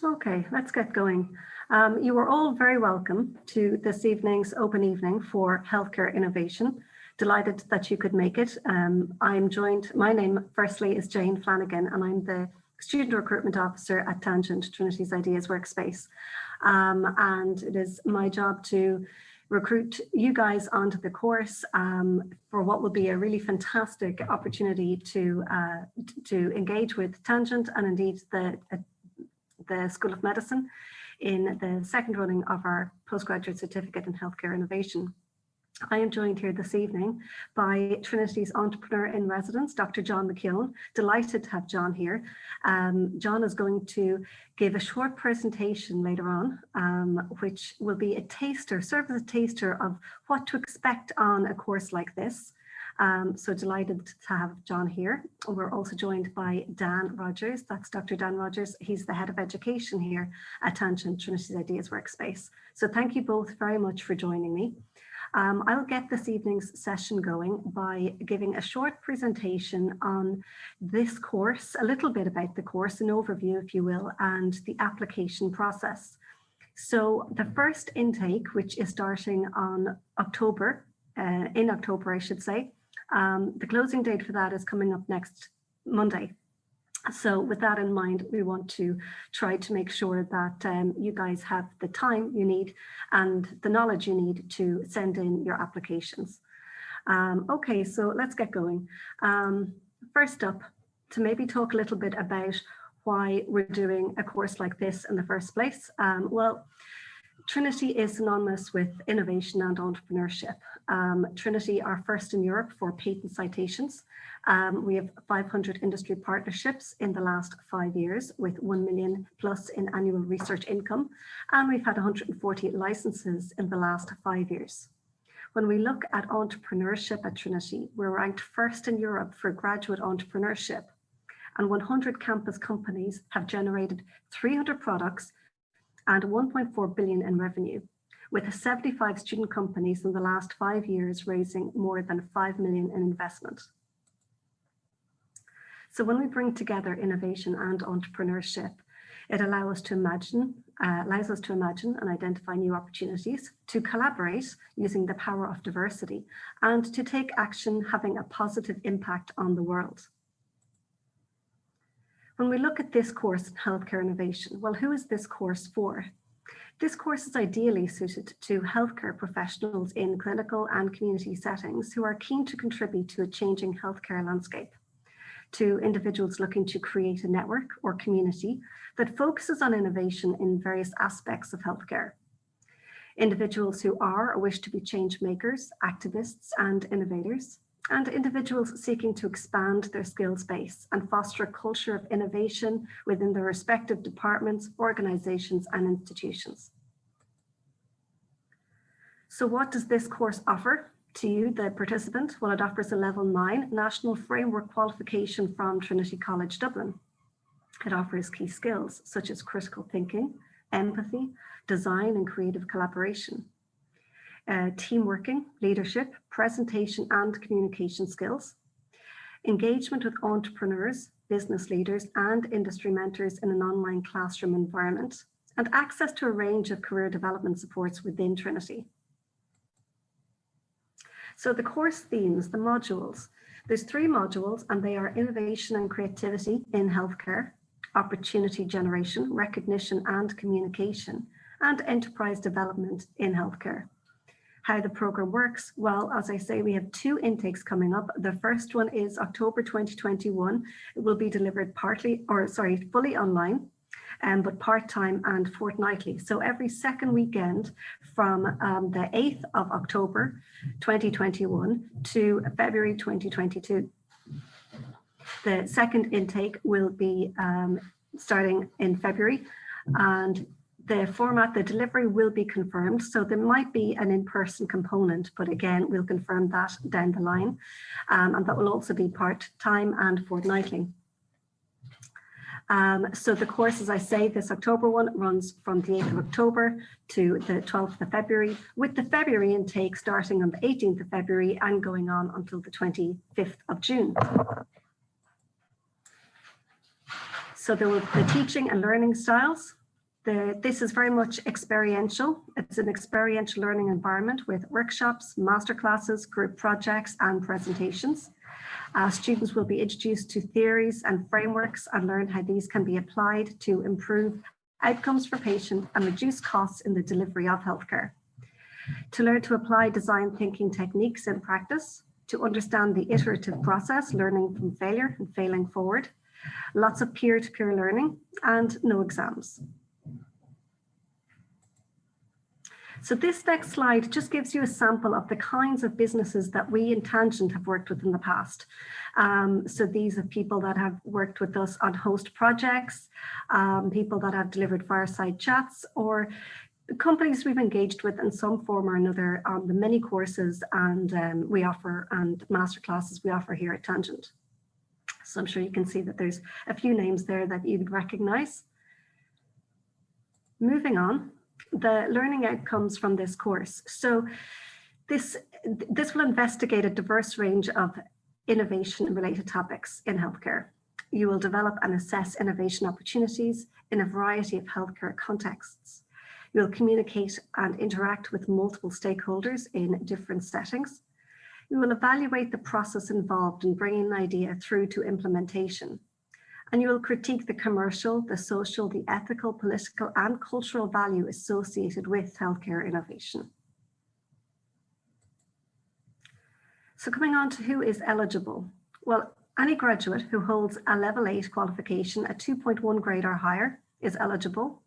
Okay, let's get going. You are all very welcome to this evening's open evening for healthcare innovation. Delighted that you could make it. I'm joined, my name firstly is Jane Flanagan, and I'm the Student Recruitment Officer at Tangent, Trinity's Ideas Workspace. And it is my job to recruit you guys onto the course for what will be a really fantastic opportunity to engage with Tangent and indeed the School of Medicine in the second running of our postgraduate certificate in healthcare innovation. I am joined here this evening by Trinity's entrepreneur in residence, Dr. John McKeown. Delighted to have John here. John is going to give a short presentation later on, which will be a taster, serve as a taster of what to expect on a course like this. So delighted to have John here. We're also joined by Dan Rogers. That's Dr. Dan Rogers. He's the head of education here at Tangent, Trinity's Ideas Workspace. So thank you both very much for joining me. I'll get this evening's session going by giving a short presentation on this course, a little bit about the course, an overview, if you will, and the application process. So the first intake, which is starting on October, in October, I should say, the closing date for that is coming up next Monday. So with that in mind, we want to try to make sure that you guys have the time you need and the knowledge you need to send in your applications. Okay, so let's get going. First up, to maybe talk a little bit about why we're doing a course like this in the first place. Well, Trinity is synonymous with innovation and entrepreneurship. Trinity are first in Europe for patent citations. We have 500 industry partnerships in the last 5 years with 1 million plus in annual research income. And we've had 140 licenses in the last 5 years. When we look at entrepreneurship at Trinity, we're ranked first in Europe for graduate entrepreneurship. And 100 campus companies have generated 300 products and 1.4 billion in revenue, with 75 student companies in the last 5 years raising more than 5 million in investment. So when we bring together innovation and entrepreneurship, it allows us to imagine and identify new opportunities, to collaborate using the power of diversity, and to take action having a positive impact on the world. When we look at this course in healthcare innovation, well, who is this course for? This course is ideally suited to healthcare professionals in clinical and community settings who are keen to contribute to a changing healthcare landscape, to individuals looking to create a network or community that focuses on innovation in various aspects of healthcare, individuals who are or wish to be change makers, activists and innovators, and individuals seeking to expand their skills base and foster a culture of innovation within their respective departments, organizations, and institutions. So what does this course offer to you, the participant? Well, it offers a level 9 national framework qualification from Trinity College Dublin. It offers key skills such as critical thinking, empathy, design and creative collaboration, team working, leadership, presentation and communication skills, engagement with entrepreneurs, business leaders and industry mentors in an online classroom environment, and access to a range of career development supports within Trinity. So the course themes, the modules, there's 3 modules and they are innovation and creativity in healthcare, opportunity generation, recognition and communication, and enterprise development in healthcare. How the program works? Well, as I say, we have 2 intakes coming up. The first one is October 2021. It will be delivered fully online, but part-time and fortnightly. So every second weekend from the 8th of October 2021 to February 2022. The second intake will be starting in February, and the format, the delivery will be confirmed. So there might be an in-person component, but again, we'll confirm that down the line. And that will also be part-time and fortnightly. So the course, as I say, this October one runs from the 8th of October to the 12th of February, with the February intake starting on the 18th of February and going on until the 25th of June. So there will be the teaching and learning styles. This is very much experiential. It's an experiential learning environment with workshops, masterclasses, group projects, and presentations. Students will be introduced to theories and frameworks and learn how these can be applied to improve outcomes for patients and reduce costs in the delivery of healthcare. To learn to apply design thinking techniques in practice, to understand the iterative process, learning from failure and failing forward, lots of peer-to-peer learning, and no exams. So this next slide just gives you a sample of the kinds of businesses that we in Tangent have worked with in the past. So these are people that have worked with us on host projects, people that have delivered fireside chats, or companies we've engaged with in some form or another on the many courses and we offer and masterclasses we offer here at Tangent. So I'm sure you can see that there's a few names there that you would recognize. Moving on, the learning outcomes from this course. So this will investigate a diverse range of innovation related topics in healthcare. You will develop and assess innovation opportunities in a variety of healthcare contexts. You will communicate and interact with multiple stakeholders in different settings. You will evaluate the process involved in bringing an idea through to implementation. And you will critique the commercial, the social, the ethical, political, and cultural value associated with healthcare innovation. So coming on to who is eligible. Well, any graduate who holds a level 8 qualification at 2.1 grade or higher is eligible.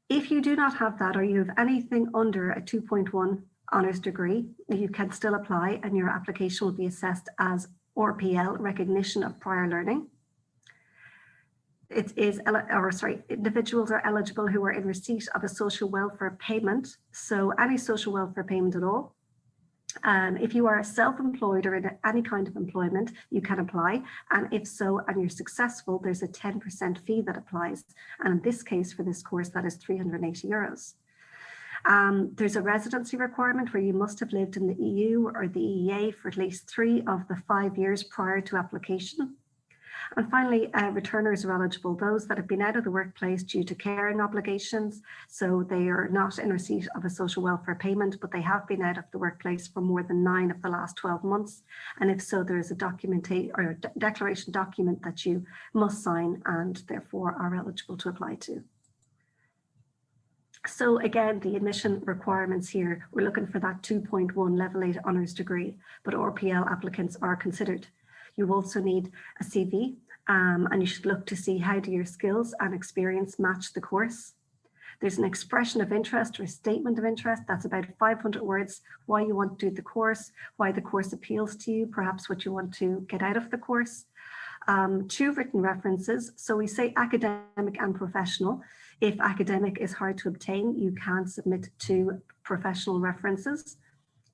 If you do not have that or you have anything under a 2.1 honours degree, you can still apply and your application will be assessed as RPL, recognition of prior learning. Individuals are eligible who are in receipt of a social welfare payment. So any social welfare payment at all. If you are self-employed or in any kind of employment, you can apply. And if so, and you're successful, there's a 10% fee that applies. And in this case, for this course, that is €380. There's a residency requirement where you must have lived in the EU or the EEA for at least 3 of the 5 years prior to application. And finally, returners are eligible, those that have been out of the workplace due to caring obligations. So they are not in receipt of a social welfare payment, but they have been out of the workplace for more than 9 of the last 12 months. And if so, there is a declaration document that you must sign and therefore are eligible to apply to. So again, the admission requirements here, we're looking for that 2.1 level 8 honours degree, but RPL applicants are considered. You also need a CV and you should look to see how do your skills and experience match the course. There's an expression of interest or a statement of interest. That's about 500 words, why you want to do the course, why the course appeals to you, perhaps what you want to get out of the course. 2 written references. So we say academic and professional. If academic is hard to obtain, you can submit 2 professional references.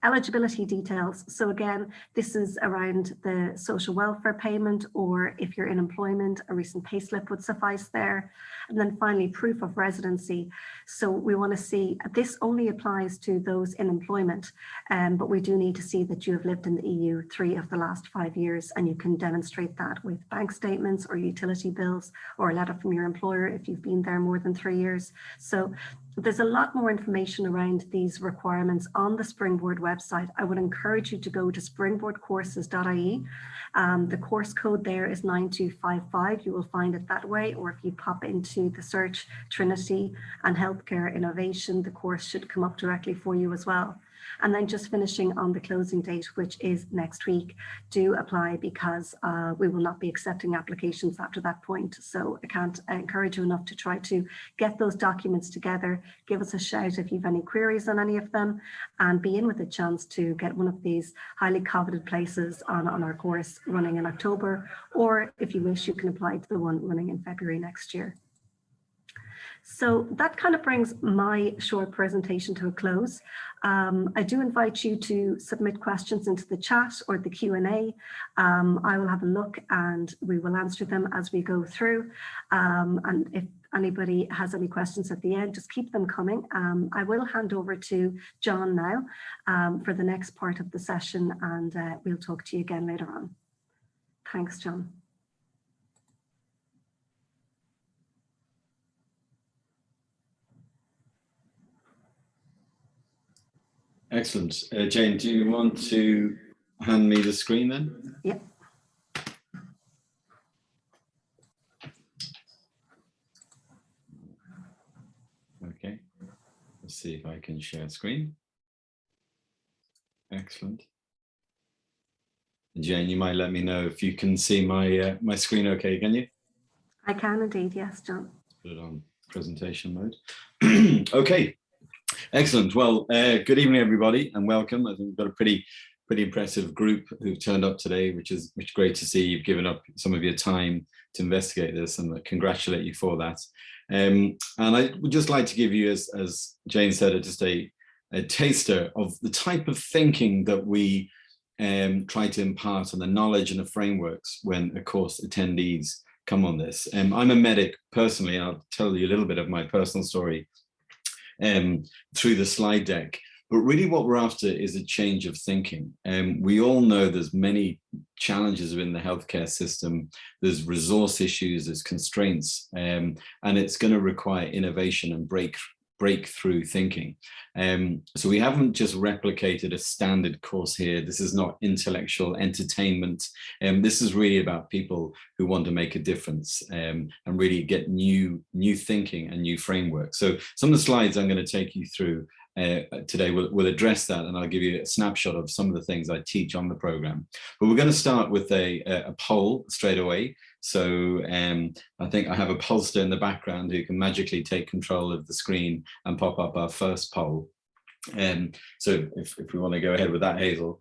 Eligibility details. So again, this is around the social welfare payment, or if you're in employment, a recent payslip would suffice there. And then finally, proof of residency. So we want to see, this only applies to those in employment, but we do need to see that you have lived in the EU 3 of the last 5 years, and you can demonstrate that with bank statements or utility bills or a letter from your employer if you've been there more than 3 years. So there's a lot more information around these requirements on the Springboard website. I would encourage you to go to springboardcourses.ie. The course code there is 9255. You will find it that way, or if you pop into the search Trinity and Healthcare Innovation, the course should come up directly for you as well. And then just finishing on the closing date, which is next week. Do apply because we will not be accepting applications after that point. So I can't encourage you enough to try to get those documents together. Give us a shout if you have any queries on any of them, and be in with a chance to get one of these highly coveted places on our course running in October, or if you wish, you can apply to the one running in February next year. So that kind of brings my short presentation to a close. I do invite you to submit questions into the chat or the Q&A. I will have a look and we will answer them as we go through. And if anybody has any questions at the end, just keep them coming. I will hand over to John now for the next part of the session, and we'll talk to you again later on. Thanks, John. Excellent. Jane, do you want to hand me the screen then? Yeah. Okay. Let's see if I can share screen. Excellent. Jane, you might let me know if you can see my my screen okay, can you? I can indeed, yes, John. Put it on presentation mode. Okay, excellent. Well, good evening, everybody, and welcome. I think we've got a pretty impressive group who've turned up today, which is great to see. You've given up some of your time to investigate this, and I congratulate you for that. And I would just like to give you, as Jane said, just a taster of the type of thinking that we try to impart, and the knowledge and the frameworks when, of course, attendees come on this. I'm a medic personally. I'll tell you a little bit of my personal story through the slide deck. But really what we're after is a change of thinking. We all know there's many challenges within the healthcare system. There's resource issues, there's constraints, and it's going to require innovation and breakthrough thinking. So we haven't just replicated a standard course here. This is not intellectual entertainment. This is really about people who want to make a difference and really get new thinking and new frameworks. So some of the slides I'm going to take you through today will address that, and I'll give you a snapshot of some of the things I teach on the program. But we're going to start with a poll straight away. So I think I have a pollster in the background who can magically take control of the screen and pop up our first poll. So if we want to go ahead with that, Hazel.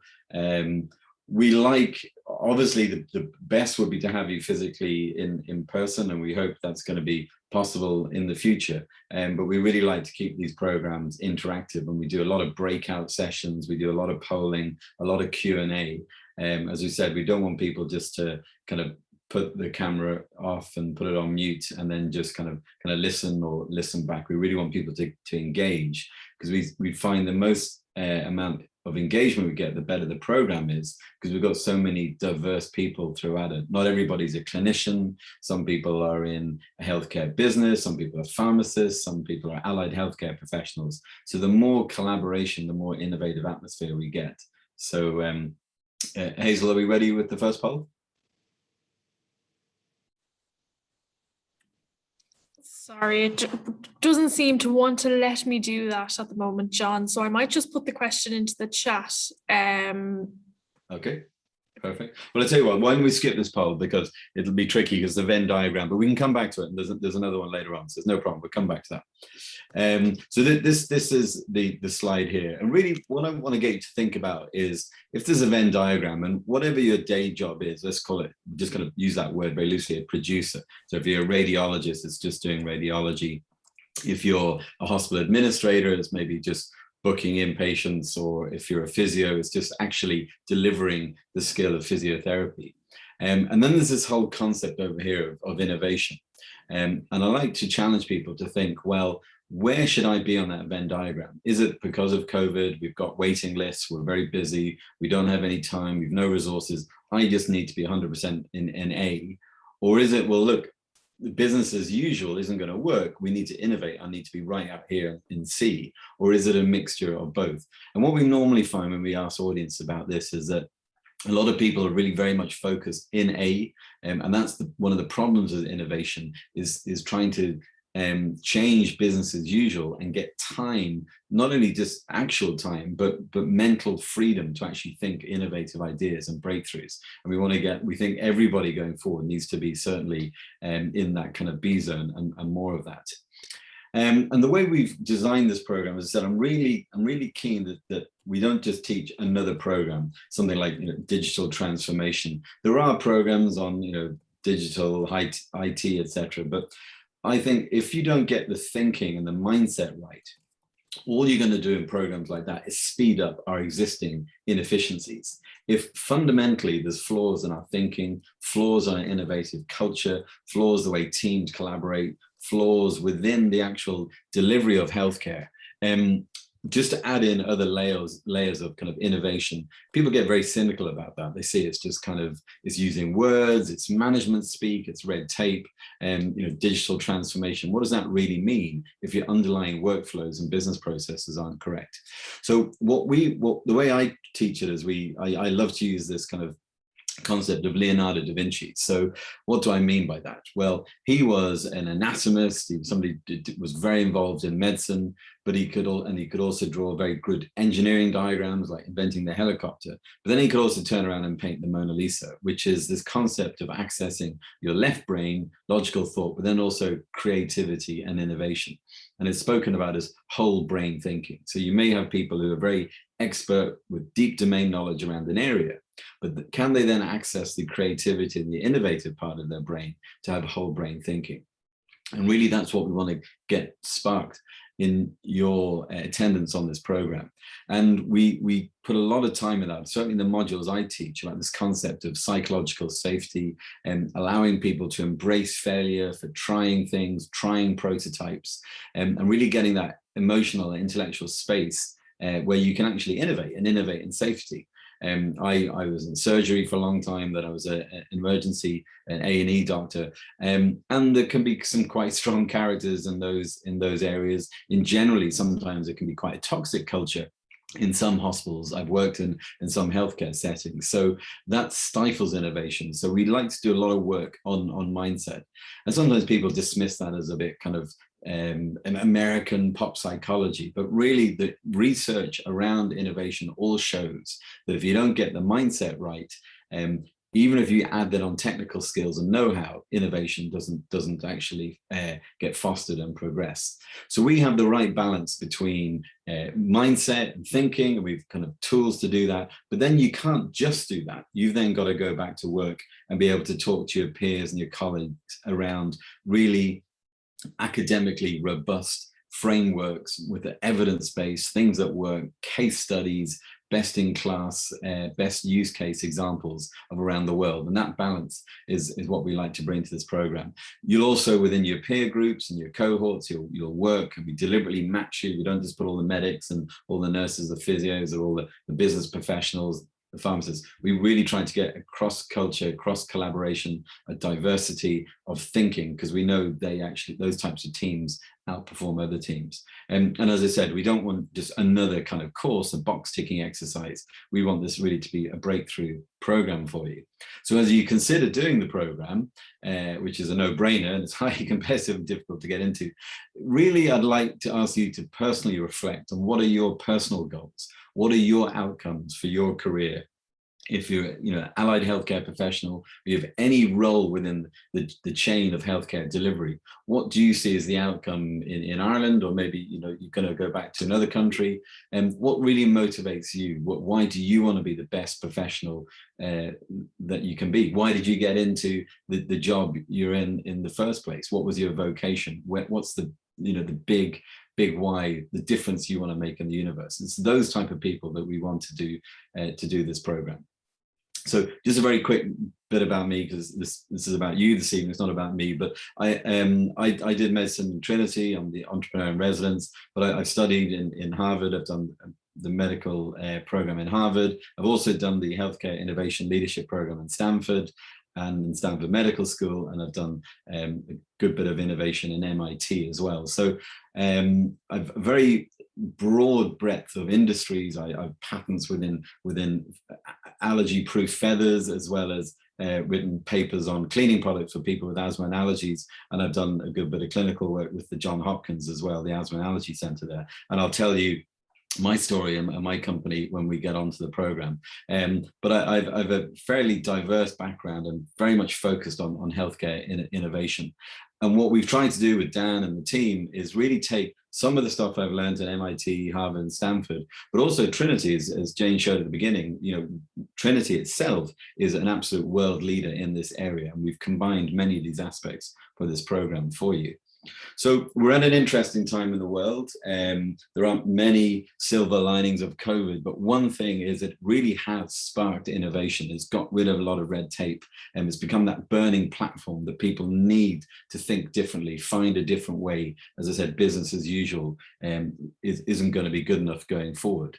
We like, obviously the best would be to have you physically in person, and we hope that's going to be possible in the future. But we really like to keep these programs interactive, and we do a lot of breakout sessions, we do a lot of polling, a lot of Q&A. As we said, we don't want people just to kind of put the camera off and put it on mute and then just kind of listen or listen back. We really want people to engage, because we find the most amount of engagement we get, the better the program is, because we've got so many diverse people throughout it. Not everybody's a clinician. Some people are in a healthcare business, some people are pharmacists, some people are allied healthcare professionals. So the more collaboration, the more innovative atmosphere we get. So Hazel, are we ready with the first poll? Sorry, it doesn't seem to want to let me do that at the moment, John. So I might just put the question into the chat. Okay, perfect. Well, I'll tell you what, why don't we skip this poll, because it'll be tricky because the Venn diagram, but we can come back to it. And there's another one later on, so there's no problem. We'll come back to that. So this is the slide here. And really what I want to get you to think about is, if there's a Venn diagram, and whatever your day job is, let's call it, just kind of use that word very loosely, a producer. So if you're a radiologist, it's just doing radiology. If you're a hospital administrator, it's maybe just booking in patients, or if you're a physio, it's just actually delivering the skill of physiotherapy. And then there's this whole concept over here of innovation. And I like to challenge people to think, well, where should I be on that Venn diagram? Is it because of COVID? We've got waiting lists, we're very busy, we don't have any time, we've no resources, I just need to be 100% in A? Or is it, well, look, business as usual isn't going to work, we need to innovate, I need to be right up here in C? Or is it a mixture of both? And what we normally find when we ask audience about this is that a lot of people are really very much focused in A, and that's one of the problems with innovation is trying to change business as usual and get time, not only just actual time, but mental freedom to actually think innovative ideas and breakthroughs. And we think everybody going forward needs to be certainly in that kind of B zone and more of that. And the way we've designed this program, as I said, I'm really keen that we don't just teach another program, something like digital transformation. There are programs on digital IT, etc. But I think if you don't get the thinking and the mindset right, all you're going to do in programs like that is speed up our existing inefficiencies. If fundamentally there's flaws in our thinking, flaws in our innovative culture, flaws the way teams collaborate, flaws within the actual delivery of healthcare, just to add in other layers of kind of innovation, people get very cynical about that. They see it's just kind of, it's using words, it's management speak, it's red tape, and digital transformation. What does that really mean if your underlying workflows and business processes aren't correct? So the way I teach it is I love to use this kind of concept of Leonardo da Vinci. So what do I mean by that? Well, he was an anatomist. He was somebody who was very involved in medicine, but he could also draw very good engineering diagrams, like inventing the helicopter. But then he could also turn around and paint the Mona Lisa, which is this concept of accessing your left brain, logical thought, but then also creativity and innovation. And it's spoken about as whole brain thinking. So you may have people who are very expert with deep domain knowledge around an area, but can they then access the creativity and the innovative part of their brain to have whole brain thinking? And really, that's what we want to get sparked in your attendance on this program. And we put a lot of time in that, certainly in the modules I teach, about this concept of psychological safety and allowing people to embrace failure, for trying things, trying prototypes, and really getting that emotional and intellectual space where you can actually innovate in safety. I was in surgery for a long time, that I was an emergency, an A&E doctor, and there can be some quite strong characters in those areas. In generally, sometimes it can be quite a toxic culture in some hospitals. I've worked in some healthcare settings, so that stifles innovation. So we like to do a lot of work on mindset, and sometimes people dismiss that as a bit kind of an American pop psychology, but really the research around innovation all shows that if you don't get the mindset right, even if you add that on technical skills and know-how, innovation doesn't actually get fostered and progress. So we have the right balance between mindset and thinking, and we've kind of tools to do that. But then you can't just do that. You've then got to go back to work and be able to talk to your peers and your colleagues around really academically robust frameworks with the evidence-based things that work, case studies, best in class, best use case examples of around the world. And that balance is what we like to bring to this program. You'll also, within your peer groups and your cohorts, you'll work, and we deliberately match you. We don't just put all the medics and all the nurses, the physios, or all the business professionals, the pharmacists. We really try to get a cross-culture, cross-collaboration, a diversity of thinking, because we know those types of teams outperform other teams. And as I said, we don't want just another kind of course, a box-ticking exercise. We want this really to be a breakthrough program for you. So as you consider doing the program, which is a no-brainer and it's highly competitive and difficult to get into, really I'd like to ask you to personally reflect on what are your personal goals? What are your outcomes for your career? If you're, allied healthcare professional, or you have any role within the chain of healthcare delivery, what do you see as the outcome in Ireland, or maybe, you're going to go back to another country? And what really motivates you? Why do you want to be the best professional that you can be? Why did you get into the job you're in the first place? What was your vocation? What's the big why, the difference you want to make in the universe? It's those type of people that we want to do this program. So just a very quick bit about me, because this is about you this evening. It's not about me, but I did medicine in Trinity. I'm the entrepreneur in residence, but I've studied in Harvard. I've done the medical program in Harvard. I've also done the healthcare innovation leadership program in Stanford and in Stanford Medical School, and I've done a good bit of innovation in MIT as well. So I've a very broad breadth of industries. I have patents within allergy-proof feathers, as well as written papers on cleaning products for people with asthma and allergies. And I've done a good bit of clinical work with the Johns Hopkins as well, the Asthma and Allergy Center there. And I'll tell you my story and my company when we get onto the program. But I've a fairly diverse background and very much focused on healthcare innovation. And what we've tried to do with Dan and the team is really take some of the stuff I've learned at MIT, Harvard, and Stanford, but also Trinity, as Jane showed at the beginning. Trinity itself is an absolute world leader in this area, and we've combined many of these aspects for this program for you. So we're at an interesting time in the world. There aren't many silver linings of COVID, but one thing is it really has sparked innovation. It's got rid of a lot of red tape, and it's become that burning platform that people need to think differently, find a different way. As I said, business as usual isn't going to be good enough going forward.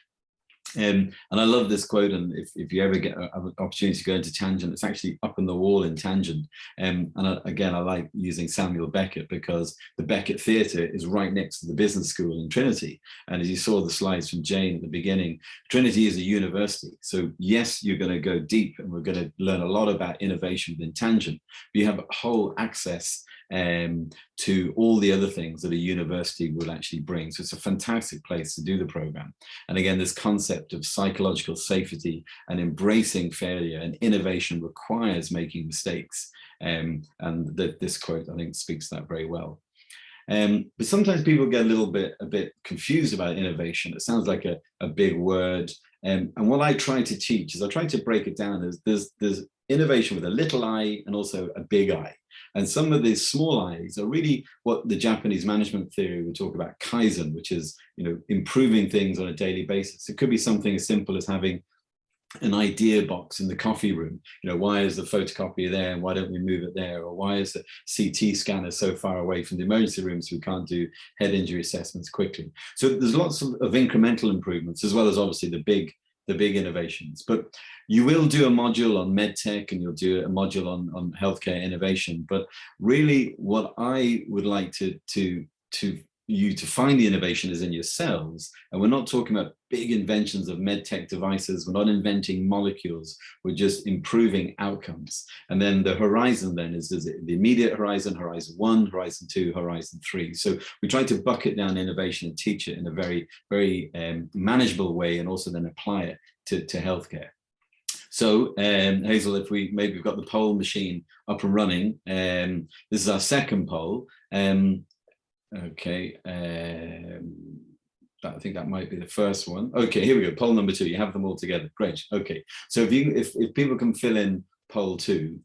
And I love this quote, and if you ever get an opportunity to go into Tangent, it's actually up on the wall in Tangent. Again, I like using Samuel Beckett because the Beckett Theatre is right next to the business school in Trinity. And as you saw the slides from Jane at the beginning, Trinity is a university. So yes, you're going to go deep, and we're going to learn a lot about innovation within Tangent. But you have whole access to all the other things that a university will actually bring. So it's a fantastic place to do the program. And again, this concept of psychological safety and embracing failure and innovation requires making mistakes. This quote, I think, speaks to that very well. But sometimes people get a bit confused about innovation. It sounds like a big word. And what I try to teach is I try to break it down as there's innovation with a little I and also a big I. And some of these small I's are really what the Japanese management theory would talk about Kaizen, which is, improving things on a daily basis. It could be something as simple as having an idea box in the coffee room. Why is the photocopier there and why don't we move it there? Or why is the CT scanner so far away from the emergency room so we can't do head injury assessments quickly? So there's lots of incremental improvements, as well as obviously the big innovations. But you will do a module on medtech, and you'll do a module on healthcare innovation. But really what I would like to you to find the innovation is in yourselves. And we're not talking about big inventions of medtech devices. We're not inventing molecules. We're just improving outcomes. And then the horizon then is the immediate horizon, horizon 1, horizon 2, horizon 3. So we try to bucket down innovation and teach it in a very, very manageable way, and also then apply it to healthcare. So Hazel, if maybe we've got the poll machine up and running. This is our second poll. Okay, I think that might be the first one. Okay, here we go. Poll number 2. You have them all together. Great. Okay, so if people can fill in poll 2,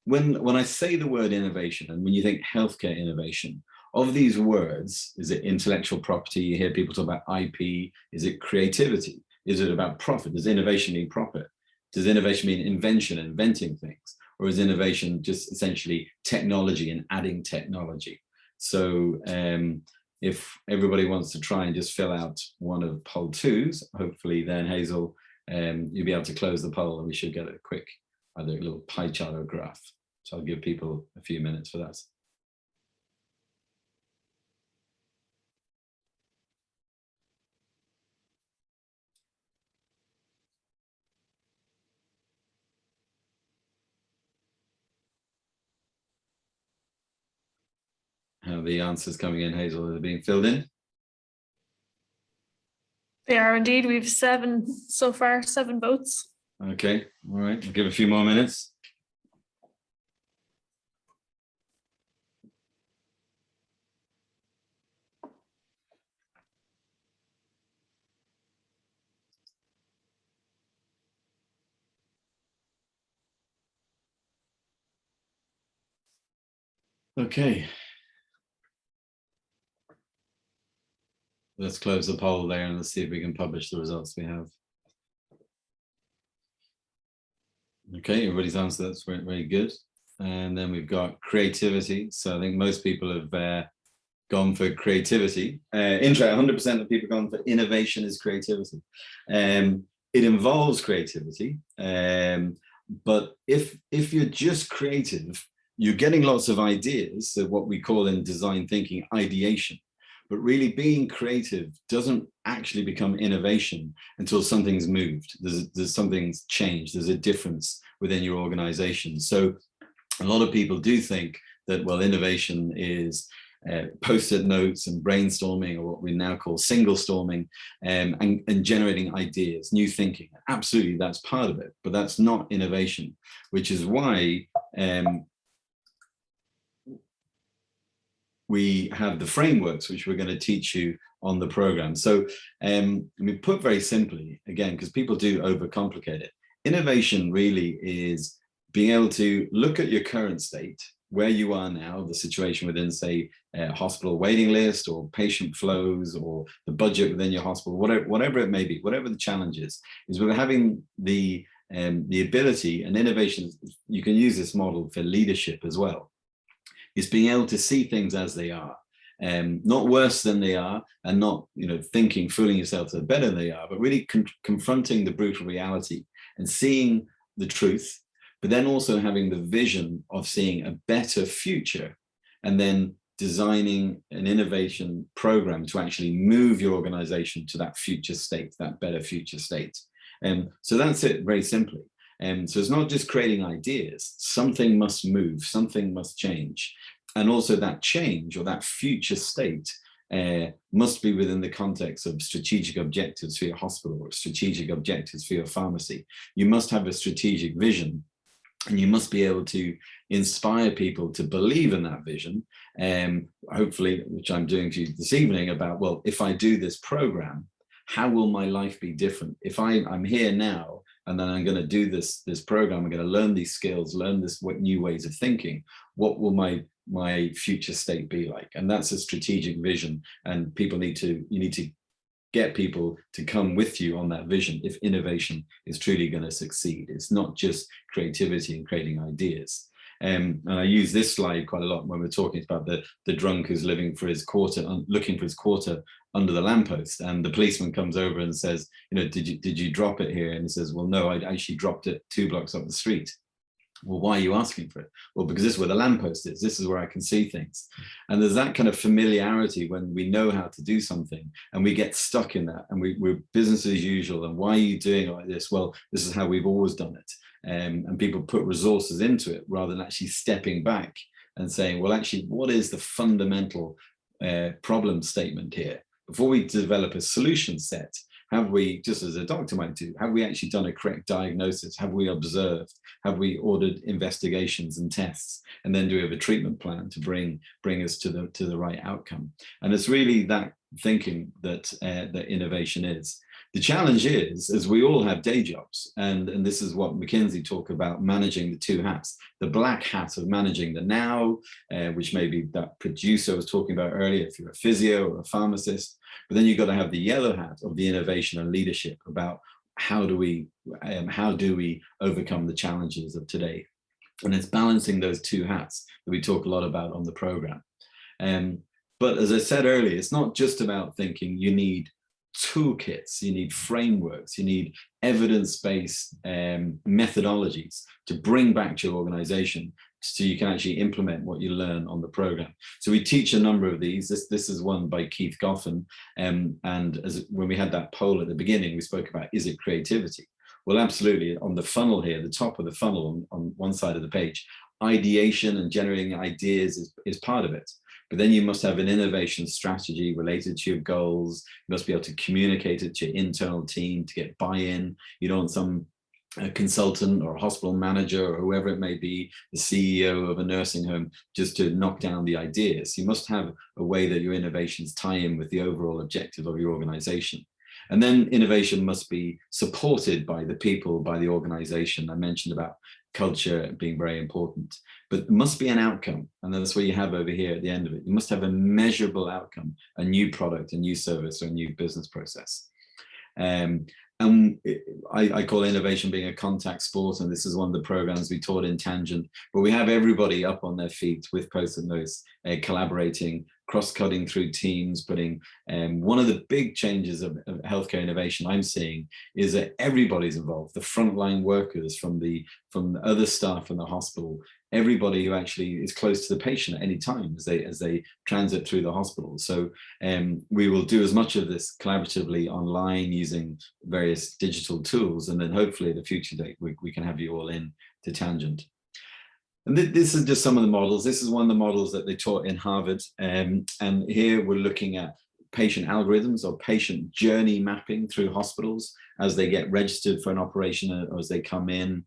when I say the word innovation, and when you think healthcare innovation, of these words, is it intellectual property? You hear people talk about IP. Is it creativity? Is it about profit? Does innovation mean profit? Does innovation mean invention, inventing things? Or is innovation just essentially technology and adding technology? So if everybody wants to try and just fill out one of poll 2s, hopefully then Hazel, you'll be able to close the poll, and we should get a quick, either a little pie chart or graph. So I'll give people a few minutes for that. How the answers coming in, Hazel, are they being filled in? They are indeed. We've 7 so far, 7 votes. Okay, all right, we'll give a few more minutes. Okay. Let's close the poll there, and let's see if we can publish the results we have. Okay, everybody's answer, that's very, very good. And then we've got creativity. So I think most people have gone for creativity. 100% of people gone for innovation is creativity. It involves creativity, but if you're just creative, you're getting lots of ideas, so what we call in design thinking ideation. But really being creative doesn't actually become innovation until something's moved. There's something's changed. There's a difference within your organization. So a lot of people do think that, well, innovation is post-it notes and brainstorming, or what we now call single storming, and generating ideas, new thinking. Absolutely, that's part of it, but that's not innovation, which is why we have the frameworks which we're going to teach you on the program. So we put very simply, again, because people do overcomplicate it, innovation really is being able to look at your current state where you are now, the situation within, say, a hospital waiting list or patient flows or the budget within your hospital, whatever it may be, whatever the challenge is we're having the ability and innovation. You can use this model for leadership as well. It's being able to see things as they are, not worse than they are, and not, fooling yourself that better than they are, but really confronting the brutal reality and seeing the truth, but then also having the vision of seeing a better future, and then designing an innovation program to actually move your organization to that future state, that better future state. So that's it, very simply. So it's not just creating ideas. Something must move, something must change. And also that change, or that future state, must be within the context of strategic objectives for your hospital, or strategic objectives for your pharmacy. You must have a strategic vision, and you must be able to inspire people to believe in that vision. Hopefully, which I'm doing to you this evening, about, well, if I do this program, how will my life be different? If I'm here now, and then I'm going to do this program, I'm going to learn these skills, learn what new ways of thinking, what will my future state be like? And that's a strategic vision, and you need to get people to come with you on that vision if innovation is truly going to succeed. It's not just creativity and creating ideas. And I use this slide quite a lot when we're talking about the drunk who's looking for his quarter under the lamppost, and the policeman comes over and says, did you drop it here? And he says, well, no, I actually dropped it 2 blocks up the street. Well, why are you asking for it? Well, because this is where the lamppost is. This is where I can see things. And there's that kind of familiarity when we know how to do something and we get stuck in that, and we're business as usual. And why are you doing it like this? Well, this is how we've always done it. And people put resources into it rather than actually stepping back and saying, well, actually, what is the fundamental problem statement here? Before we develop a solution set, have we, just as a doctor might do, have we actually done a correct diagnosis? Have we observed? Have we ordered investigations and tests? And then do we have a treatment plan to bring us to the right outcome? And it's really that thinking that innovation is. The challenge is, as we all have day jobs, and this is what McKinsey talk about, managing the 2 hats. The black hat of managing the now, which maybe that producer was talking about earlier, if you're a physio or a pharmacist. But then you've got to have the yellow hat of the innovation and leadership about how do we overcome the challenges of today. And it's balancing those 2 hats that we talk a lot about on the program. But as I said earlier, it's not just about thinking. You need toolkits, you need frameworks, you need evidence-based methodologies to bring back to your organization, so you can actually implement what you learn on the program. So we teach a number of these. This is one by Keith Goffin, and when we had that poll at the beginning, we spoke about, is it creativity? Well, absolutely. On the funnel here, the top of the funnel on one side of the page, ideation and generating ideas is part of it. But then you must have an innovation strategy related to your goals. You must be able to communicate it to your internal team to get buy-in. You don't want some consultant or a hospital manager or whoever it may be, the CEO of a nursing home, just to knock down the ideas. You must have a way that your innovations tie in with the overall objective of your organization. And then innovation must be supported by the people, by the organization. I mentioned about culture being very important, but it must be an outcome. And that's what you have over here at the end of it. You must have a measurable outcome, a new product, a new service, or a new business process. And I call innovation being a contact sport, and this is one of the programs we taught in Tangent, but we have everybody up on their feet with post-it notes, collaborating, cross-cutting through teams, putting, one of the big changes of healthcare innovation I'm seeing is that everybody's involved, the frontline workers from the other staff in the hospital, everybody who actually is close to the patient at any time as they transit through the hospital. So we will do as much of this collaboratively online using various digital tools, and then hopefully at a future date we can have you all in to Tangent. And this is just some of the models. This is one of the models that they taught in Harvard, and here we're looking at patient algorithms or patient journey mapping through hospitals as they get registered for an operation or as they come in,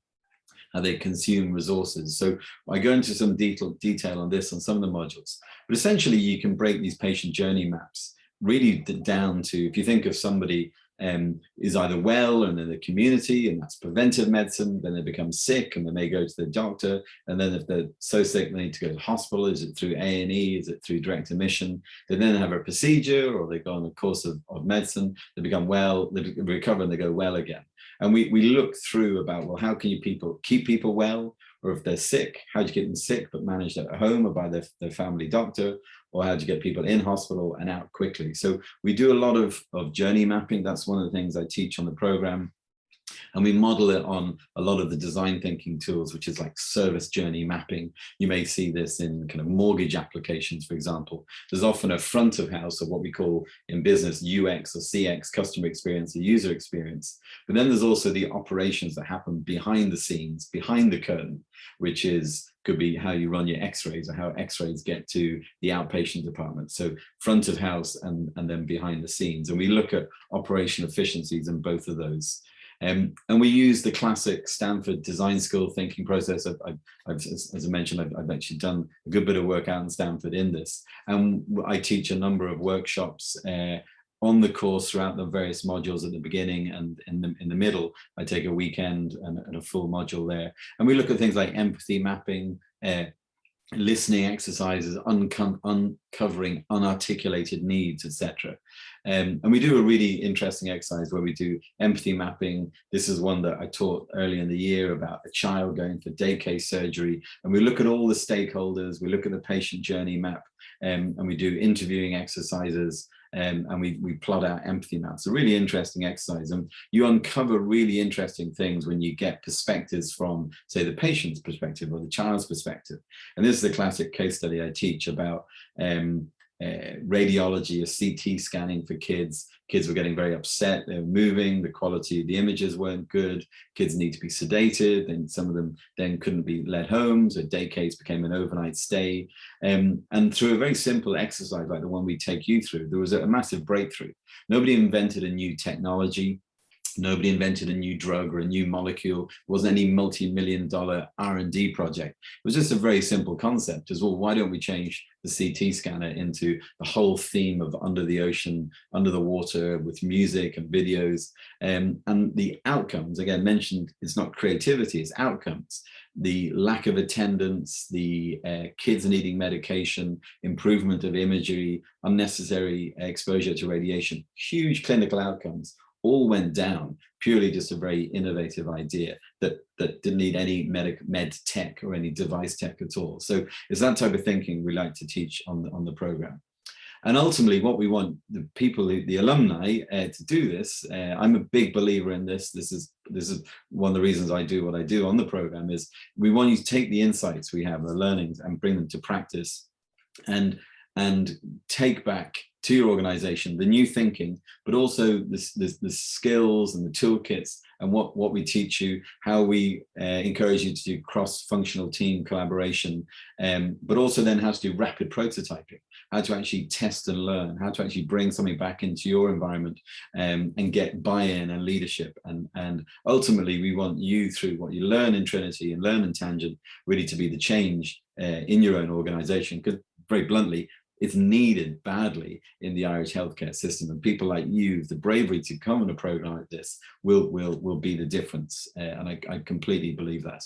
how they consume resources. So I go into some detail on this on some of the modules, but essentially you can break these patient journey maps really down to, if you think of somebody is either well and in the community, and that's preventive medicine. Then they become sick and then they go to the doctor. And then if they're so sick, they need to go to hospital. Is it through A&E? Is it through direct admission? They then have a procedure, or they go on a course of medicine. They become well, they recover and they go well again. And we look through about, well, how can you keep people well? Or if they're sick, how do you get them sick but managed at home or by their family doctor? Or how do you get people in hospital and out quickly? So we do a lot of journey mapping. That's one of the things I teach on the program. And we model it on a lot of the design thinking tools, which is like service journey mapping. You may see this in kind of mortgage applications, for example. There's often a front of house, or what we call in business UX or CX, customer experience or user experience. But then there's also the operations that happen behind the scenes, behind the curtain, which could be how you run your x-rays or how x-rays get to the outpatient department. So front of house and then behind the scenes. And we look at operation efficiencies in both of those. And we use the classic Stanford design school thinking process. As I mentioned, I've actually done a good bit of work out in Stanford in this. And I teach a number of workshops on the course throughout the various modules at the beginning and in the middle. I take a weekend and a full module there. And we look at things like empathy mapping, listening exercises, uncovering unarticulated needs, etc. And we do a really interesting exercise where we do empathy mapping. This is one that I taught early in the year about a child going for day case surgery. And we look at all the stakeholders, we look at the patient journey map, and we do interviewing exercises. And we plot out empathy maps. A really interesting exercise, and you uncover really interesting things when you get perspectives from, say, the patient's perspective or the child's perspective. And this is the classic case study I teach about radiology or CT scanning for kids. Kids were getting very upset, they were moving, the quality of the images weren't good, kids need to be sedated, and some of them then couldn't be led home, so day case became an overnight stay. And through a very simple exercise like the one we take you through, there was a massive breakthrough. Nobody invented a new technology. Nobody invented a new drug or a new molecule. It wasn't any multi-million-dollar R&D project. It was just a very simple concept as well. Why don't we change the CT scanner into the whole theme of under the ocean, under the water, with music and videos, and the outcomes, again, mentioned, it's not creativity, it's outcomes. The lack of attendance, the kids needing medication, improvement of imagery, unnecessary exposure to radiation, huge clinical outcomes, all went down, purely just a very innovative idea that didn't need any med tech or any device tech at all. So it's that type of thinking we like to teach on the program. And ultimately what we want the people, the alumni, to do this, I'm a big believer in this. This is one of the reasons I do what I do on the program, is we want you to take the insights we have, the learnings, and bring them to practice and take back to your organization the new thinking, but also the skills and the toolkits and what we teach you, how we encourage you to do cross-functional team collaboration, but also then how to do rapid prototyping, how to actually test and learn, how to actually bring something back into your environment and get buy-in and leadership. And ultimately, we want you, through what you learn in Trinity and learn in Tangent, really to be the change in your own organization, because very bluntly, it's needed badly in the Irish healthcare system, and people like you, the bravery to come on a program like this will be the difference, and I completely believe that.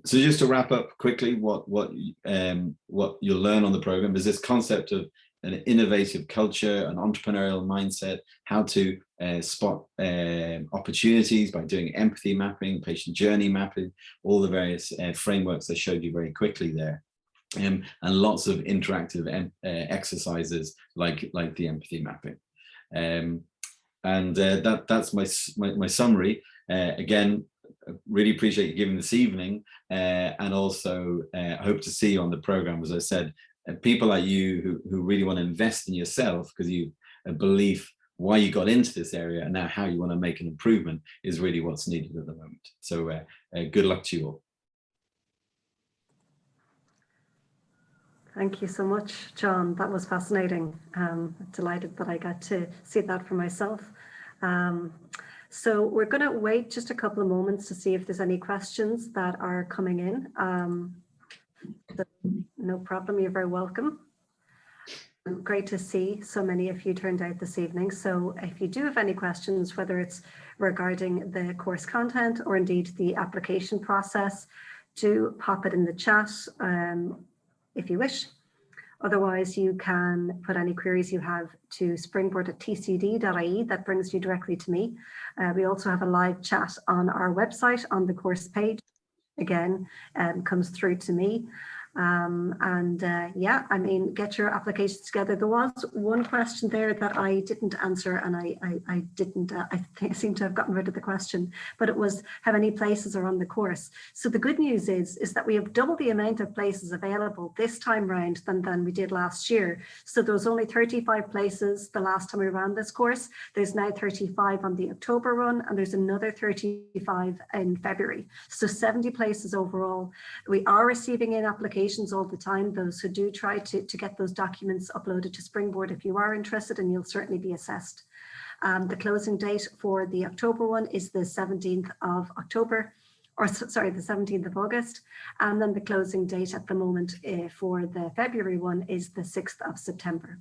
So just to wrap up quickly, what you'll learn on the program is this concept of an innovative culture, an entrepreneurial mindset, how to spot opportunities by doing empathy mapping, patient journey mapping, all the various frameworks I showed you very quickly there. And lots of interactive exercises like the empathy mapping, that's my summary. Again, really appreciate you giving this evening, and also I hope to see you on the program. As I said, people like you who really want to invest in yourself because you a belief why you got into this area and now how you want to make an improvement is really what's needed at the moment. So good luck to you all. Thank you so much, John. That was fascinating. Delighted that I got to see that for myself. So we're going to wait just a couple of moments to see if there's any questions that are coming in. So no problem, you're very welcome. Great to see so many of you turned out this evening. So if you do have any questions, whether it's regarding the course content or indeed the application process, do pop it in the chat if you wish. Otherwise, you can put any queries you have to springboard@tcd.ie. That brings you directly to me. We also have a live chat on our website on the course page. Again, comes through to me. Yeah, I mean, get your applications together. There was one question there that I didn't answer, and I didn't, I think I seem to have gotten rid of the question, but it was how many places are on the course. So the good news is that we have double the amount of places available this time round than we did last year. So there was only 35 places the last time we ran this course. There's now 35 on the October run, and there's another 35 in February. So 70 places overall. We are receiving in applications all the time, those who do try to get those documents uploaded to Springboard if you are interested, and you'll certainly be assessed. The closing date for the October one is the 17th of October, or sorry, the 17th of August. And then the closing date at the moment for the February one is the 6th of September.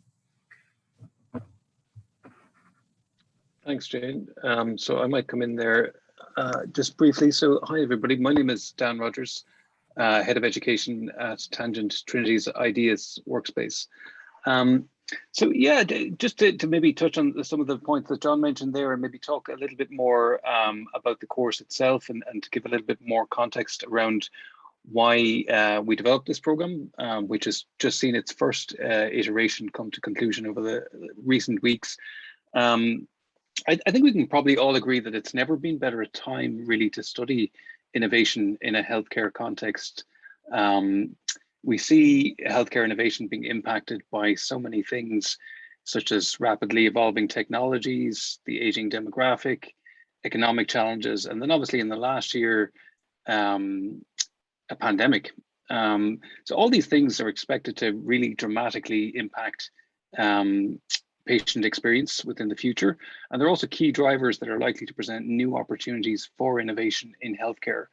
Thanks, Jane. So I might come in there just briefly. So hi, everybody. My name is Dan Rogers. Head of Education at Tangent, Trinity's Ideas Workspace. So yeah, just to maybe touch on some of the points that John mentioned there, and maybe talk a little bit more about the course itself, and to give a little bit more context around why we developed this program, which has just seen its first iteration come to conclusion over the recent weeks. I think we can probably all agree that it's never been better a time really to study innovation in a healthcare context. We see healthcare innovation being impacted by so many things, such as rapidly evolving technologies, the aging demographic, economic challenges, and then obviously in the last year, a pandemic. So all these things are expected to really dramatically impact patient experience within the future. And they're also key drivers that are likely to present new opportunities for innovation in healthcare.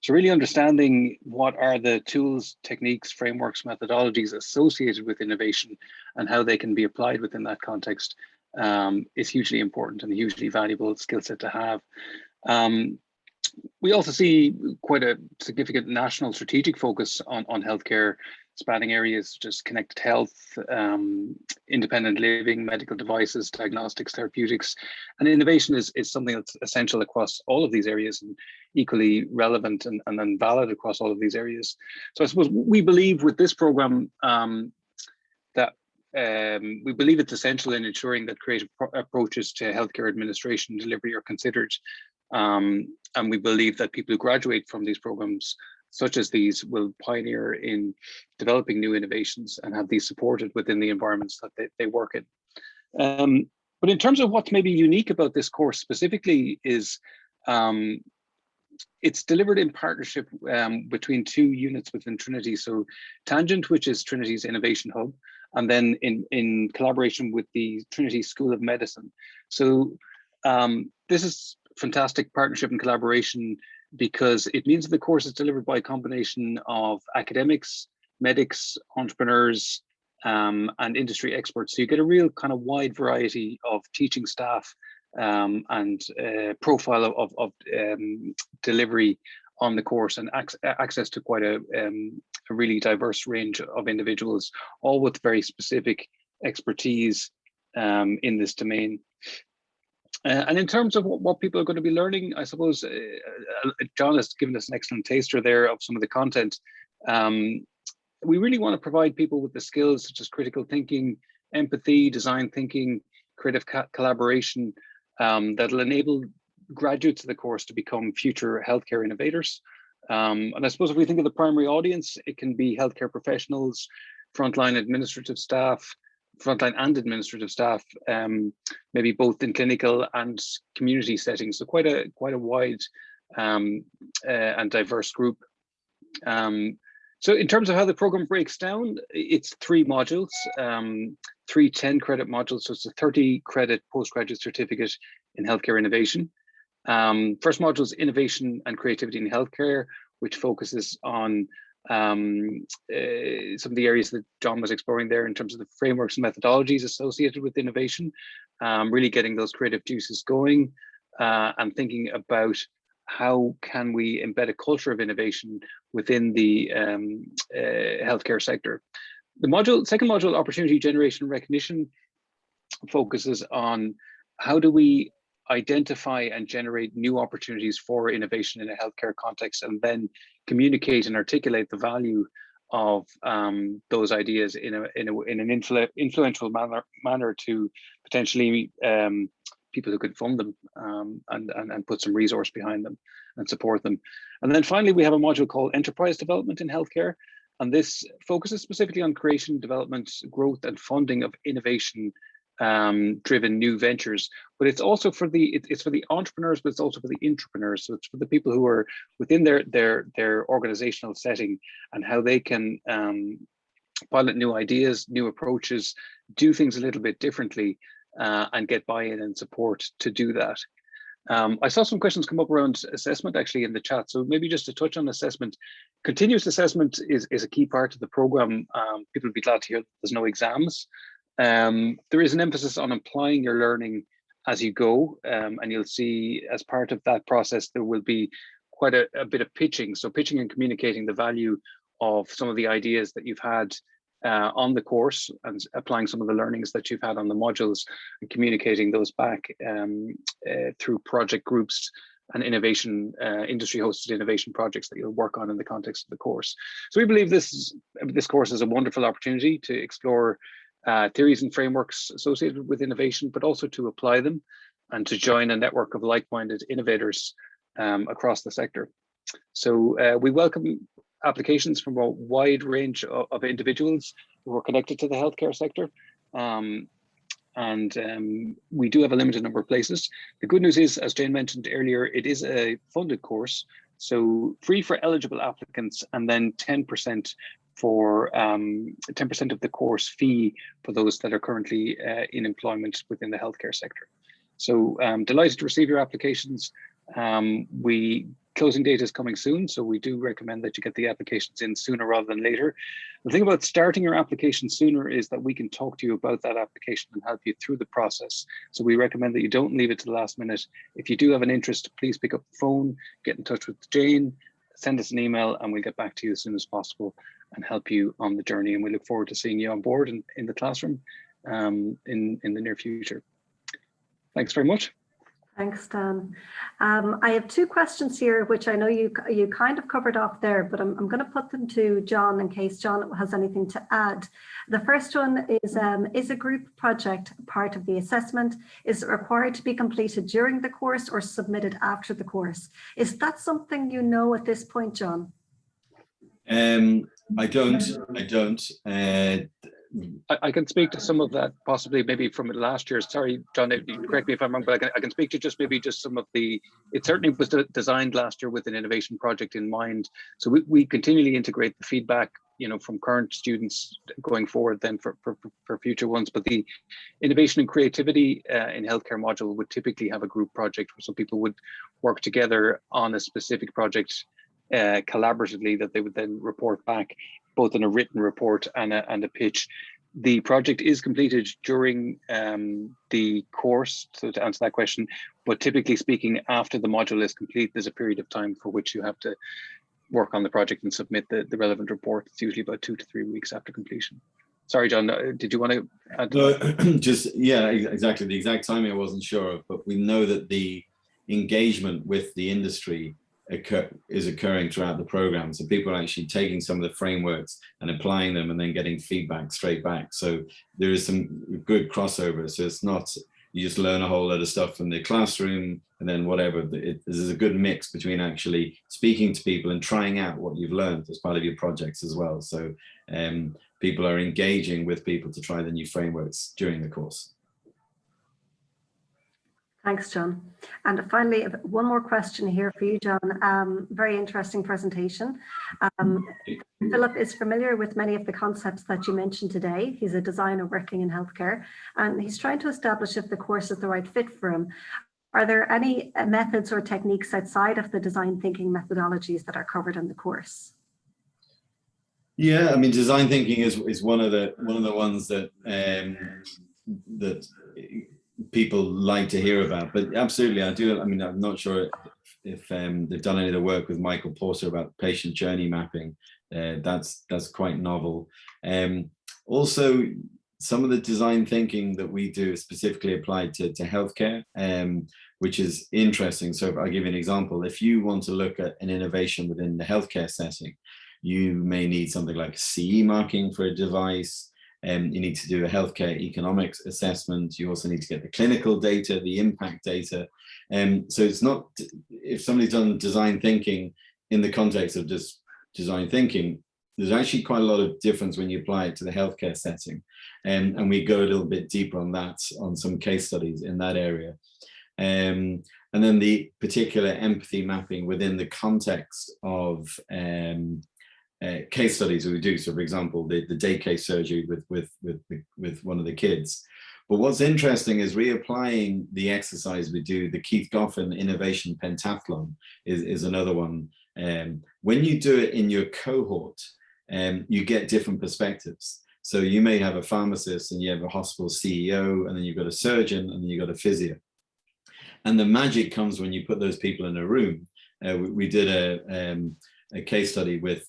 So really understanding what are the tools, techniques, frameworks, methodologies associated with innovation and how they can be applied within that context is hugely important and a hugely valuable skill set to have. We also see quite a significant national strategic focus on healthcare, spanning areas such as connected health, independent living, medical devices, diagnostics, therapeutics, and innovation is something that's essential across all of these areas and equally relevant and then valid across all of these areas. So I suppose we believe with this program that we believe it's essential in ensuring that creative approaches to healthcare administration and delivery are considered. And we believe that people who graduate from these programs such as these will pioneer in developing new innovations and have these supported within the environments that they work in. But in terms of what's maybe unique about this course specifically is it's delivered in partnership between two units within Trinity. So Tangent, which is Trinity's Innovation Hub, and then in collaboration with the Trinity School of Medicine. So this is fantastic partnership and collaboration because it means that the course is delivered by a combination of academics, medics, entrepreneurs, and industry experts. So you get a real kind of wide variety of teaching staff and profile of delivery on the course, and access to quite a really diverse range of individuals, all with very specific expertise in this domain. And in terms of what people are going to be learning, I suppose John has given us an excellent taster there of some of the content. We really want to provide people with the skills such as critical thinking, empathy, design thinking, creative collaboration that'll enable graduates of the course to become future healthcare innovators. And I suppose if we think of the primary audience, it can be healthcare professionals, frontline and administrative staff, maybe both in clinical and community settings. So quite a wide and diverse group. So in terms of how the program breaks down, it's 3 modules, 3 10-credit modules. So it's a 30-credit postgraduate certificate in healthcare innovation. First module is innovation and creativity in healthcare, which focuses on some of the areas that John was exploring there in terms of the frameworks and methodologies associated with innovation, really getting those creative juices going, and thinking about how can we embed a culture of innovation within the healthcare sector. The second module, opportunity generation and recognition, focuses on how do we identify and generate new opportunities for innovation in a healthcare context, and then communicate and articulate the value of those ideas in an influential manner to potentially people who could fund them, and put some resource behind them and support them. And then finally, we have a module called enterprise development in healthcare, and this focuses specifically on creation, development, growth, and funding of innovation driven new ventures. But it's also for the entrepreneurs, but it's also for the intrapreneurs. So it's for the people who are within their organizational setting, and how they can pilot new ideas, new approaches, do things a little bit differently, and get buy-in and support to do that. I saw some questions come up around assessment actually in the chat. So maybe just to touch on assessment. Continuous assessment is a key part of the program. People would be glad to hear that there's no exams. There is an emphasis on applying your learning as you go, and you'll see as part of that process there will be quite a bit of pitching. So pitching and communicating the value of some of the ideas that you've had on the course, and applying some of the learnings that you've had on the modules, and communicating those back through project groups and innovation, industry hosted innovation projects that you'll work on in the context of the course. So we believe this course is a wonderful opportunity to explore theories and frameworks associated with innovation, but also to apply them and to join a network of like-minded innovators across the sector. So we welcome applications from a wide range of individuals who are connected to the healthcare sector. We do have a limited number of places. The good news is, as Jane mentioned earlier, it is a funded course, so free for eligible applicants, and then 10% for 10% of the course fee for those that are currently in employment within the healthcare sector. So delighted to receive your applications. Closing date is coming soon, so we do recommend that you get the applications in sooner rather than later. The thing about starting your application sooner is that we can talk to you about that application and help you through the process. So we recommend that you don't leave it to the last minute. If you do have an interest, please pick up the phone, get in touch with Jane, send us an email, and we'll get back to you as soon as possible and help you on the journey. And we look forward to seeing you on board in the classroom in the near future. Thanks very much. Thanks, Dan. I have two questions here, which I know you kind of covered off there, but I'm going to put them to John in case John has anything to add. The first one is a group project part of the assessment? Is it required to be completed during the course or submitted after the course? Is that something you know at this point, John? I don't. I can speak to some of that, possibly maybe from last year. Sorry, John, correct me if I'm wrong, but I can speak to just some of the, it certainly was designed last year with an innovation project in mind. So we continually integrate the feedback, from current students going forward then for future ones. But the innovation and creativity in healthcare module would typically have a group project where some people would work together on a specific project collaboratively that they would then report back, both in a written report and a pitch. The project is completed during the course, so to answer that question, but typically speaking, after the module is complete, there's a period of time for which you have to work on the project and submit the relevant report. It's usually about 2 to 3 weeks after completion. Sorry, John, did you want to add to that? Yeah, exactly. The exact timing I wasn't sure of, but we know that the engagement with the industry is occurring throughout the program. So people are actually taking some of the frameworks and applying them and then getting feedback straight back. So there is some good crossover. So it's not, you just learn a whole lot of stuff from the classroom and then whatever. There's a good mix between actually speaking to people and trying out what you've learned as part of your projects as well. So people are engaging with people to try the new frameworks during the course. Thanks, John. And finally, one more question here for you, John. Very interesting presentation. Philip is familiar with many of the concepts that you mentioned today. He's a designer working in healthcare, and he's trying to establish if the course is the right fit for him. Are there any methods or techniques outside of the design thinking methodologies that are covered in the course? Yeah, I mean, design thinking is one of the ones that that people like to hear about. But absolutely, I do. I mean, I'm not sure if they've done any of the work with Michael Porter about patient journey mapping. That's quite novel. Also, some of the design thinking that we do is specifically applied to healthcare, which is interesting. So I'll give you an example. If you want to look at an innovation within the healthcare setting, you may need something like CE marking for a device. You need to do a healthcare economics assessment. You also need to get the clinical data, the impact data. So it's not, if somebody's done design thinking in the context of just design thinking, there's actually quite a lot of difference when you apply it to the healthcare setting. And we go a little bit deeper on that, on some case studies in that area. And then the particular empathy mapping within the context of case studies that we do. So for example, the day case surgery with one of the kids. But what's interesting is reapplying the exercise we do, the Keith Goffin Innovation Pentathlon is another one. When you do it in your cohort, you get different perspectives. So you may have a pharmacist and you have a hospital CEO, and then you've got a surgeon, and then you've got a physio. And the magic comes when you put those people in a room. We did a case study with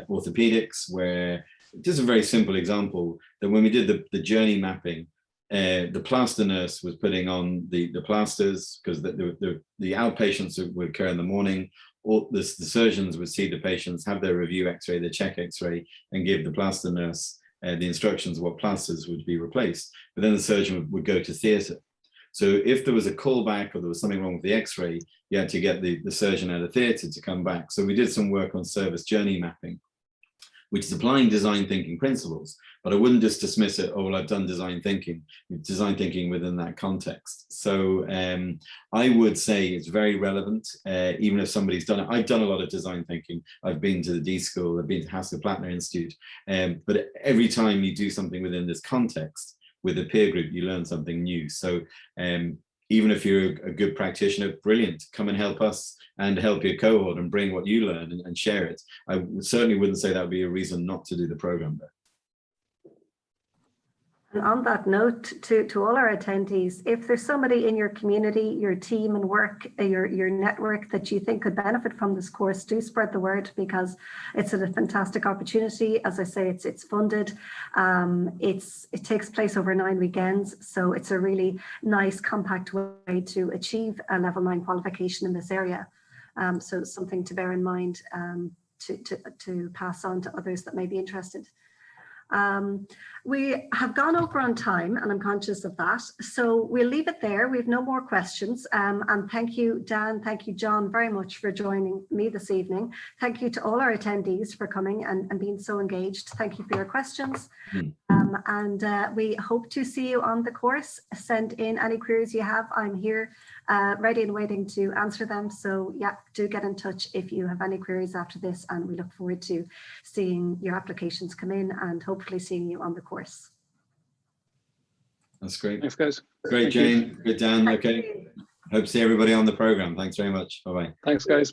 orthopedics, where just a very simple example, that when we did the journey mapping, the plaster nurse was putting on the plasters because the outpatients would occur in the morning. Or the surgeons would see the patients, have their review x-ray, their check x-ray, and give the plaster nurse the instructions of what plasters would be replaced. But then the surgeon would go to theatre. So if there was a callback or there was something wrong with the x-ray, you had to get the surgeon out of theatre to come back. So we did some work on service journey mapping, which is applying design thinking principles. But I wouldn't just dismiss it, oh, well, I've done design thinking within that context. So I would say it's very relevant, even if somebody's done it. I've done a lot of design thinking. I've been to the D School, I've been to Haskell-Plattner Institute. But every time you do something within this context, with a peer group, you learn something new. So even if you're a good practitioner, brilliant, come and help us and help your cohort and bring what you learn and share it. I certainly wouldn't say that would be a reason not to do the program there. And on that note, to all our attendees, if there's somebody in your community, your team and work, your network that you think could benefit from this course, do spread the word, because it's a fantastic opportunity. As I say, it's funded. It takes place over 9 weekends, so it's a really nice, compact way to achieve a level 9 qualification in this area. So something to bear in mind, to pass on to others that may be interested. We have gone over on time, and I'm conscious of that. So we'll leave it there. We have no more questions. And thank you, Dan. Thank you, John, very much for joining me this evening. Thank you to all our attendees for coming and being so engaged. Thank you for your questions. And we hope to see you on the course. Send in any queries you have. I'm here ready and waiting to answer them. So yeah, do get in touch if you have any queries after this, and we look forward to seeing your applications come in and hopefully seeing you on the course. That's great. Thanks, guys. Great, Jane. Good, Dan. Okay. Hope to see everybody on the program. Thanks very much. Bye-bye. Thanks, guys.